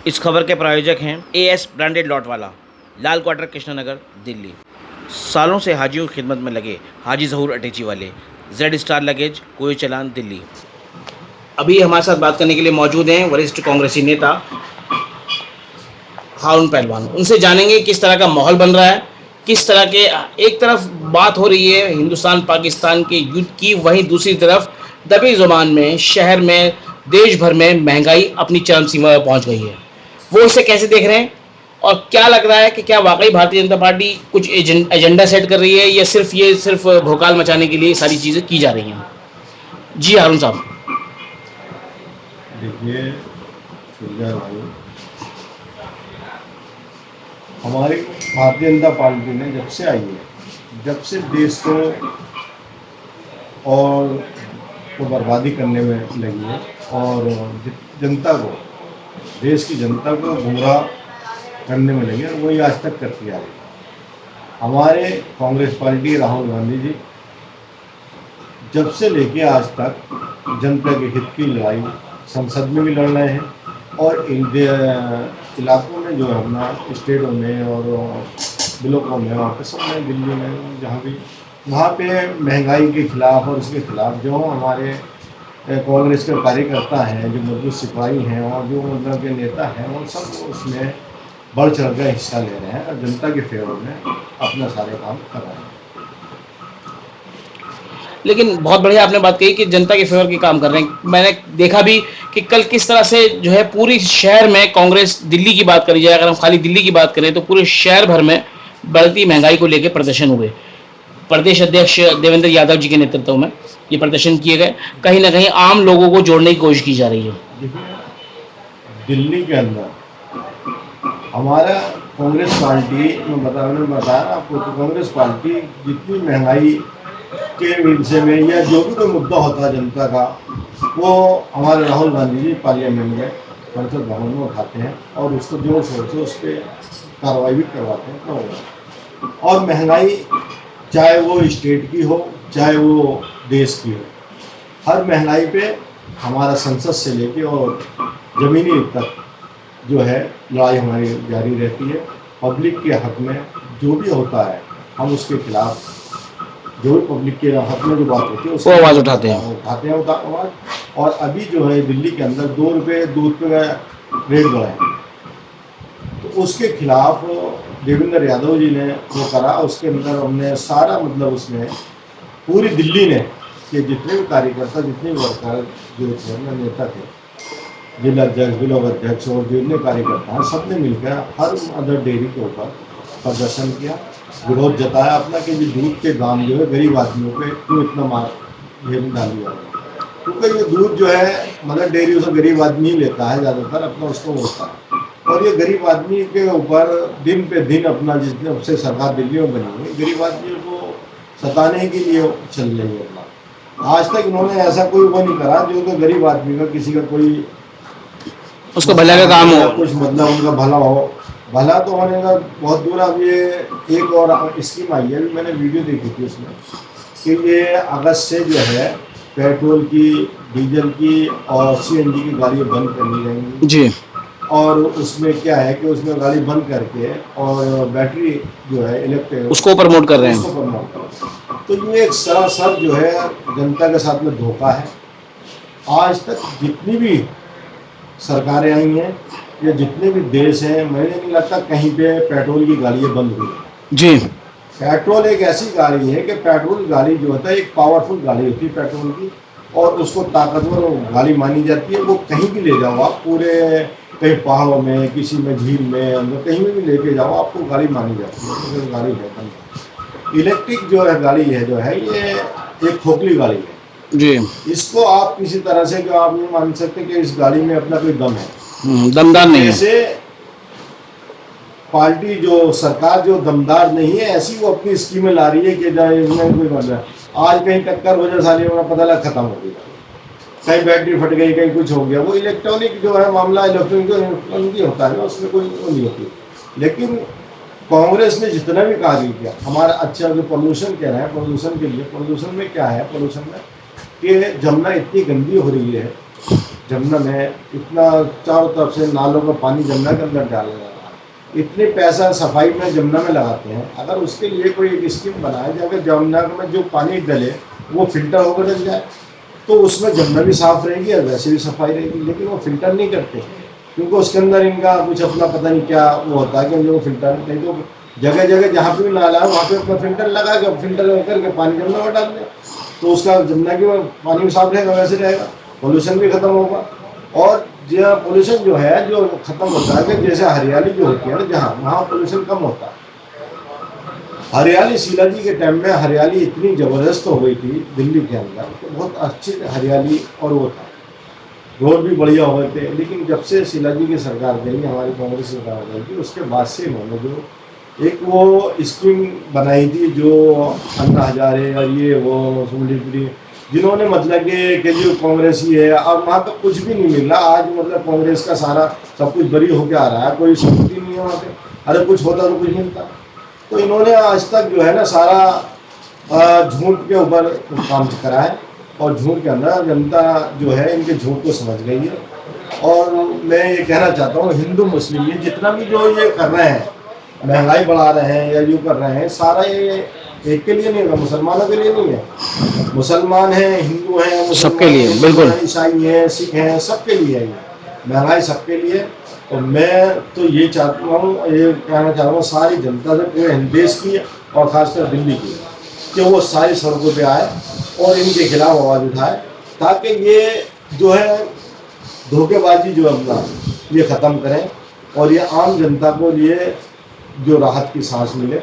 इस खबर के प्रायोजक हैं एएस ब्रांडेड लॉट वाला, लाल क्वार्टर, कृष्णनगर, दिल्ली। सालों से हाजियों की खिदमत में लगे हाजी ज़हूर अटैची वाले, जेड स्टार लगेज, कोई चलान, दिल्ली। अभी हमारे साथ बात करने के लिए मौजूद हैं वरिष्ठ कांग्रेसी नेता हारून पहलवान। उनसे जानेंगे किस तरह का माहौल बन रहा है, किस तरह के एक तरफ बात हो रही है हिंदुस्तान पाकिस्तान के युद्ध की, वहीं दूसरी तरफ दबी जुबान में शहर में देश भर में महंगाई अपनी चरम सीमा पर पहुंच गई है। वो इसे कैसे देख रहे हैं और क्या लग रहा है कि क्या वाकई भारतीय जनता पार्टी कुछ एजेंडा सेट कर रही है या सिर्फ भोकाल मचाने के लिए सारी चीज़ें की जा रही हैं। जी हारून साहब। देखिए सुरजा भाई, हमारी भारतीय जनता पार्टी ने जब से आई है, जब से देश को और को बर्बादी करने में लगी है और जनता को, देश की जनता को गुमराह करने में लगी है, वही आज तक करती आ रही है। हमारे कांग्रेस पार्टी राहुल गांधी जी जब से लेके आज तक जनता के हित की लड़ाई संसद में भी लड़ रहे हैं और इलाकों में जो है अपना स्टेटों में और ब्लॉकों में, वहाँ पे सब में, दिल्ली में, जहाँ भी, वहाँ पे महंगाई के खिलाफ और उसके खिलाफ जो हमारे कांग्रेस के कार्यकर्ता हैं, जो मजबूत सिपाही हैं और जो मतलब के नेता हैं, वो सब उसमें बढ़ चढ़ कर हिस्सा ले रहे हैं और जनता के फेवर में अपना सारे काम कर रहे हैं। लेकिन बहुत बढ़िया आपने बात कही कि जनता के फेवर के काम कर रहे हैं। मैंने देखा भी कि कल किस तरह से जो है पूरी शहर में कांग्रेस, दिल्ली की बात करी जाए, अगर हम खाली दिल्ली की बात करें तो पूरे शहर भर में बढ़ती महंगाई को लेकर प्रदर्शन हुए। प्रदेश अध्यक्ष देवेंद्र यादव जी के नेतृत्व में ये प्रदर्शन किए गए। कहीं ना कहीं आम लोगों को जोड़ने की कोशिश की जा रही है। देखिए, दिल्ली के अंदर हमारा कांग्रेस पार्टी में मैंने बताया आपको, तो कांग्रेस पार्टी जितनी महंगाई के विषय में या जो भी कोई मुद्दा होता है जनता का, वो हमारे राहुल गांधी जी पार्लियामेंट में, संसद भवन में उठाते हैं और उसको जोर शोर से उस पर कार्रवाई भी करवाते हैं। और महंगाई चाहे वो स्टेट की हो चाहे वो देश की हो, हर महंगाई पे हमारा संसद से लेके और ज़मीनी तक जो है लड़ाई हमारी जारी रहती है। पब्लिक के हक में जो भी होता है हम उसके खिलाफ, जो भी पब्लिक के हक में जो बात होती है उसको आवाज़ उठाते हैं आवाज़। और अभी जो है दिल्ली के अंदर 2 रुपये दूध पे रेट बढ़ा है, तो उसके खिलाफ देवेंद्र यादव जी ने वो करा। उसके अंदर हमने सारा मतलब उसमें पूरी दिल्ली ने कि जितने भी कार्यकर्ता, जितने भी वर्कर जो थे, नेता थे, जिला अध्यक्ष, ब्लॉक अध्यक्ष और जितने कार्यकर्ता हैं, सबने मिलकर हर मदर डेयरी के ऊपर प्रदर्शन किया, विरोध जताया अपना कि ये दूध के दाम जो है गरीब आदमियों पे क्यों इतना डाली जा रही है। क्योंकि ये दूध जो है मदर डेयरी से गरीब आदमी ही लेता है ज़्यादातर, अपना उसको होता है। और ये गरीब आदमी के ऊपर दिन पे दिन अपना, जितने से सरकार दिल्ली में बनी हुई, गरीब आदमियों को सताने के लिए चल रही है अपना। आज तक इन्होंने ऐसा कोई वो नहीं करा जो तो गरीब आदमी का किसी का कोई उसको भला का काम हो, कुछ मतलब उनका भला हो। भला तो होने का बहुत दूर। अब ये एक और स्कीम आई है, मैंने वीडियो देखी थी उसमें, कि ये अगस्त से जो है पेट्रोल की, डीजल की और सीएनजी की गाड़ियाँ बंद कर दी जाएंगी जी। और उसमें क्या है कि उसमें गाड़ी बंद करके और बैटरी जो है इलेक्ट्रिक उसको प्रमोट कर रहे हैं। उसको प्रमोट कर रहे हैं। तो ये एक सरासर जो है जनता के साथ में धोखा है। आज तक जितनी भी सरकारें आई हैं या जितने भी देश हैं, मुझे नहीं लगता कहीं पे पेट्रोल की गाड़ियाँ बंद हुई जी। पेट्रोल एक ऐसी गाड़ी है कि पेट्रोल गाड़ी जो होता है एक पावरफुल गाड़ी होती है पेट्रोल की, और उसको ताकतवर गाड़ी मानी जाती है। वो कहीं भी ले जाओ आप, पूरे कहीं पहाड़ों में, किसी में झील में, अंदर कहीं में भी लेके जाओ, आपको गाड़ी मानी जाती है। तो गाड़ी है इलेक्ट्रिक जो है गाड़ी है, जो है ये एक खोखली गाड़ी है जी। इसको आप किसी तरह से जो आप नहीं मान सकते कि इस गाड़ी में अपना कोई दम है, दमदार नहीं है। जैसे पार्टी जो सरकार जो दमदार नहीं है, ऐसी वो अपनी स्कीमें ला रही है कि इसमें कोई मतलब आज कहीं टक्कर हो जाए, साली में पता लगा खत्म हो गया, कहीं बैटरी फट गई, कहीं कुछ हो गया। वो इलेक्ट्रॉनिक जो है मामला, इलेक्ट्रॉनिक होता है ना, उसमें कोई वो नहीं होती। लेकिन कांग्रेस ने जितना भी कार्य किया हमारा अच्छा, जो पोल्यूशन कह रहे हैं, पोल्यूशन के लिए, पोल्यूशन में क्या है, पोल्यूशन में कि जमुना इतनी गंदी हो रही है जमुना में इतना चारों तरफ से नालों का पानी जमुना के अंदर डाला जा रहा है, इतने पैसा सफाई में जमुना में लगाते हैं। अगर उसके लिए कोई एक स्कीम बनाए कि अगर जमुना में जो पानी डले वो फिल्टर होकर डल जाए तो उसमें जमुना भी साफ रहेगी और वैसे भी सफाई रहेगी। लेकिन वो फिल्टर नहीं करते क्योंकि उसके अंदर इनका कुछ अपना पता नहीं क्या वो होता है कि जो फिल्टर नहीं, तो जगह जगह जहाँ पे भी नाला है वहाँ पे अपना फिल्टर लगा के फिल्टर करके पानी जमुना में डाल दें तो उसका जमुना की पानी भी साफ रहेगा, वैसे रहेगा, पोल्यूशन भी खत्म होगा। और जो पोल्यूशन जो है जो खत्म होता है कि जैसे हरियाली जो होती है ना जहाँ वहाँ पोल्यूशन कम होता है। हरियाली शिलाजी के टाइम में हरियाली इतनी ज़बरदस्त हो गई थी दिल्ली के अंदर, तो बहुत अच्छी हरियाली और वो था, रोड भी बढ़िया हो गए थे। लेकिन जब से शिलाजी की सरकार गई, हमारी कांग्रेस सरकार गई थी, उसके बाद से इन्होंने जो एक वो स्कीम बनाई थी जो अन्ना हजारे और ये वो सुमलीपुरी, जिन्होंने मतलब कि जो कांग्रेस ही है, अब वहाँ तक कुछ भी नहीं मिल रहा। आज मतलब कांग्रेस का सारा सब कुछ बरी होकर आ रहा है, कोई संपत्ति नहीं है वहाँ पे, अरे कुछ होता तो कुछ मिलता। तो इन्होंने आज तक जो है ना सारा झूठ के ऊपर काम करा है और झूठ के अंदर जनता जो है इनके झूठ को समझ गई है। और मैं ये कहना चाहता हूँ हिंदू मुस्लिम ये जितना भी जो ये कर रहे हैं, महंगाई बढ़ा रहे हैं या जो कर रहे हैं, सारा ये एक के लिए नहीं होगा, मुसलमानों के लिए नहीं है। मुसलमान हैं, हिंदू हैं, सबके लिए, बिल्कुल, ईसाई हैं, सिख हैं, सबके लिए है ये महंगाई, सबके लिए। तो मैं तो ये चाहता हूँ, ये कहना चाहता हूँ सारी जनता से, पूरे देश की और खासकर दिल्ली की, कि वो सारी सड़कों पे आए और इनके खिलाफ आवाज़ उठाए ताकि ये जो है धोखेबाजी जो अपना ये ख़त्म करें और ये आम जनता को ये जो राहत की सांस मिले।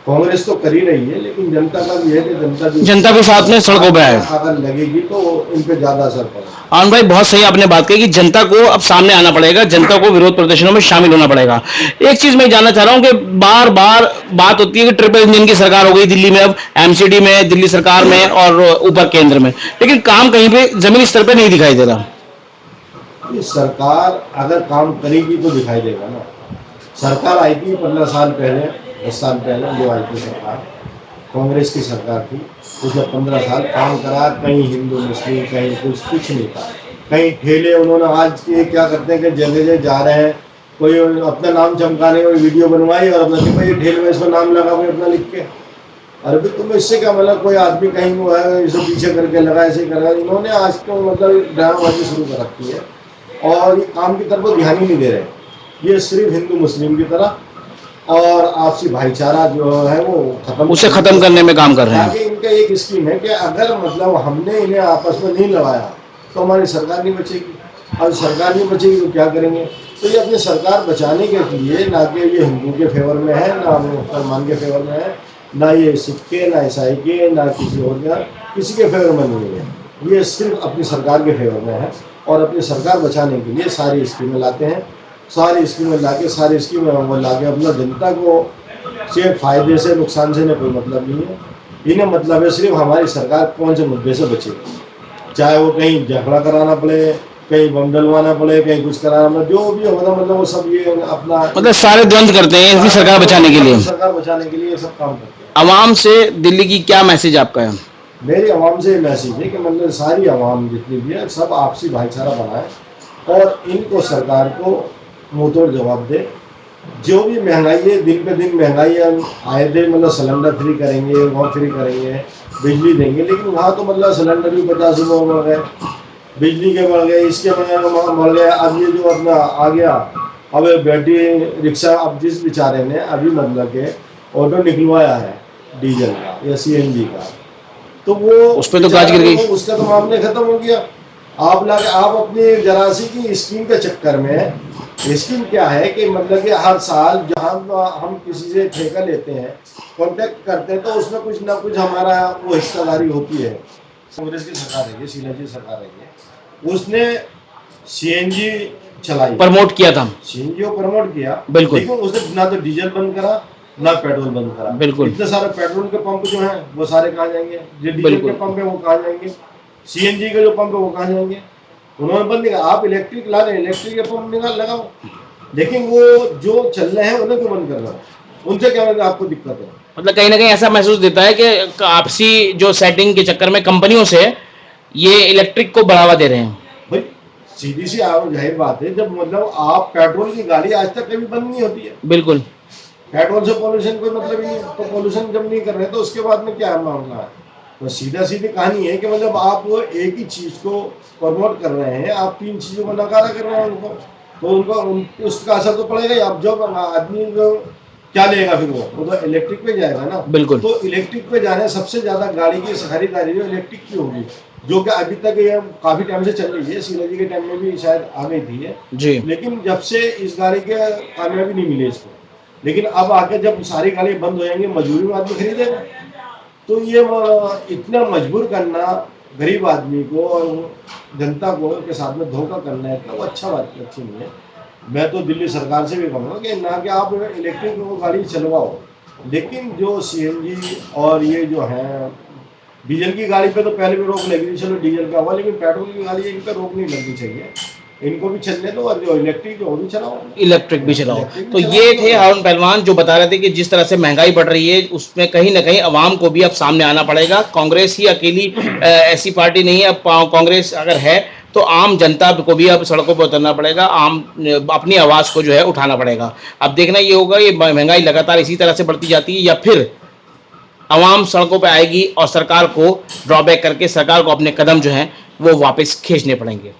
कांग्रेस तो कर ही रही है लेकिन जनता का भी है कि जनता भी साथ में सड़कों पे आए, अगर लगेगी तो इन पे ज्यादा असर पड़ेगा। आनंद भाई बहुत सही आपने बात कही कि जनता को अब सामने आना पड़ेगा, जनता को विरोध प्रदर्शनों में शामिल होना पड़ेगा। एक चीज मैं जानना चाह रहा हूं कि बार बार बात होती है कि ट्रिपल इंजन की सरकार हो गई दिल्ली में, अब एमसीडी में, दिल्ली सरकार में और ऊपर केंद्र में, लेकिन काम कहीं पे जमीनी स्तर पे नहीं दिखाई दे रहा। ये सरकार अगर काम करेगी तो दिखाई देगा ना। सरकार आई थी 15 साल पहले, 10 साल पहले जो आई थी सरकार, कांग्रेस की सरकार थी, उसने 15 साल काम करा, कहीं हिंदू मुस्लिम कहीं कुछ नहीं था, कहीं ठेले उन्होंने आज ये क्या करते हैं कि जगह जगह जा रहे हैं, कोई अपना नाम चमकाने कोई वीडियो बनवाई और अपना भाई ठेले में इसमें नाम लगा हुआ अपना लिख के, अरे भाई तुम्हें इससे क्या मतलब, कोई आदमी कहीं वो है इसे पीछे करके लगा, ऐसे कर रहा है। इन्होंने आज तो मतलब ड्रामाबाजी शुरू कर रखी है और ये काम की तरफ ध्यान ही नहीं दे रहे, ये सिर्फ हिंदू मुस्लिम की तरह और आपसी भाईचारा जो है वो उसे खत्म करने में काम कर रहे हैं। इनका एक स्कीम है कि अगर मतलब हमने इन्हें आपस में नहीं लगाया तो हमारी सरकार नहीं बचेगी, और सरकार नहीं बचेगी तो क्या करेंगे। तो ये अपनी सरकार बचाने के लिए ना कि ये हिंदू के फेवर में है, ना मुसलमान के फेवर में है, ना ये सिख के, ना ईसाई के, ना किसी और का, किसी के फेवर में नहीं है, ये सिर्फ अपनी सरकार के फेवर में है। और अपनी सरकार बचाने के लिए सारी स्कीमें लाते हैं, सारी स्कीमें लाके सारी स्कीमें वो लाके अपना जनता को सिर्फ फायदे से नुकसान से कोई मतलब नहीं है। इन्हें मतलब है सिर्फ हमारी सरकार कौन से मुद्दे से बचेगी, चाहे वो कहीं झगड़ा कराना पड़े, कहीं बम डलवाना पड़े, कहीं कुछ कराना पड़े, जो भी होगा मतलब वो सब ये अपना मतलब सारे द्वंद करते हैं अपनी सरकार बचाने के लिए, सरकार बचाने के लिए सब काम करते हैं। आवाम से दिल्ली की क्या मैसेज आपका है? मेरी आवाम से मैसेज है कि मतलब सारी आवाम जितनी भी है सब आपसी भाईचारा बनाए और इनको सरकार को मुंह तोड़ जवाब दे। जो भी महंगाई है, दिन पे दिन महंगाई आए थे, मतलब सिलेंडर फ्री करेंगे, वो फ्री करेंगे, बिजली देंगे, लेकिन वहाँ तो मतलब सिलेंडर भी 50 रुपये बढ़ गए, बिजली के बढ़ गए, इसके बढ़ गए। अब ये जो अपना आ गया, अब बैटरी रिक्शा, अब जिस बेचारे ने अभी मतलब के ऑटो निकलवाया है डीजल का या सीएनजी का, तो वो उस पर तो गाज गिर गई, उसका तो मामले खत्म हो गया। आप अपनी जरासी की स्कीम के चक्कर में, स्कीम क्या है कि मतलब कि हर साल जहाँ हम किसी से ठेका लेते हैं, कॉन्टेक्ट करते हैं, तो उसमें कुछ ना कुछ हमारा वो हिस्सेदारी होती है। कांग्रेस की सरकार है, शिलाजी सरकार है, उसने सीएनजी चलाई, प्रमोट किया था, सीएनजी को प्रमोट किया, बिल्कुल, लेकिन उसने ना तो डीजल बंद करा ना पेट्रोल बंद करा, बिल्कुल। इतने सारे पेट्रोल के पंप जो हैं वो सारे कहाँ जाएंगे, जो डीजल के पंप है वो कहाँ जाएंगे, सीएनजी के जो पंप है वो कहाँ जाएंगे, उन्होंने बंद किया। आप इलेक्ट्रिक ला रहे हैं, इलेक्ट्रिक के पंप निकाल लगाओ, लेकिन वो जो चल रहे हैं उन्हें क्यों बंद कर रहा है, उनसे क्या मतलब आपको दिक्कत है? मतलब कहीं ना कहीं ऐसा महसूस देता है कि आपसी जो सेटिंग के चक्कर में कंपनियों से ये इलेक्ट्रिक को बढ़ावा दे रहे हैं। भाई सीधी सी जाहिर बात है, जब मतलब आप पेट्रोल की गाड़ी आज तक कभी बंद नहीं होती है। बिल्कुल। पेट्रोल से पोल्यूशन कोई मतलब ही नहीं, तो पोल्यूशन जब नहीं कर रहे तो उसके बाद में क्या मामला है। तो सीधा सीधी कहानी है कि मतलब आप एक ही चीज को प्रमोट कर रहे हैं, आप 3 चीजों को नकारा कर रहे हैं उनको, तो उनको उसका असर तो पड़ेगा ही। अब जो आदमी को क्या लेगा फिर वो तो इलेक्ट्रिक पे जाएगा ना। बिल्कुल। तो इलेक्ट्रिक पे जाने सबसे ज्यादा गाड़ी की खरीदारी जो इलेक्ट्रिक की होगी, जो कि अभी तक ये काफी टाइम से चल रही है, शीला जी के टाइम में भी शायद आ गई थी ये जी। लेकिन जब से इस गाड़ी के कामयाबी नहीं मिली इसको, लेकिन अब आके जब सारी गाड़ी बंद हो जाएंगी, मजबूरी में आदमी खरीदेगा। तो ये इतना मजबूर करना गरीब आदमी को और जनता को के साथ में धोखा करना है, तो वो अच्छा बात अच्छी नहीं है। मैं तो दिल्ली सरकार से भी कहूँगा कि ना कि आप इलेक्ट्रिक गाड़ी चलवाओ, लेकिन जो सीएनजी और ये जो है डीजल की गाड़ी पे तो पहले भी रोक लगी थी, चलो डीजल का हुआ, लेकिन पेट्रोल की गाड़ी इन पर रोक नहीं लगनी चाहिए। इनको भी चलने दो और जो इलेक्ट्रिक वो भी चलाओ, इलेक्ट्रिक भी चलाओ। इलेक्ट्रिक तो भी ये चलाओ। थे हारून पहलवान जो बता रहे थे कि जिस तरह से महंगाई बढ़ रही है उसमें कहीं ना कहीं अवाम को भी अब सामने आना पड़ेगा। कांग्रेस ही अकेली ऐसी पार्टी नहीं है, अब कांग्रेस अगर है तो आम जनता को भी अब सड़कों पर उतरना पड़ेगा, आम अपनी आवाज़ को जो है उठाना पड़ेगा। अब देखना ये होगा ये महंगाई लगातार इसी तरह से बढ़ती जाती है या फिर आवाम सड़कों पर आएगी और सरकार को ड्रॉबैक करके सरकार को अपने कदम जो हैं वो वापस खींचने पड़ेंगे।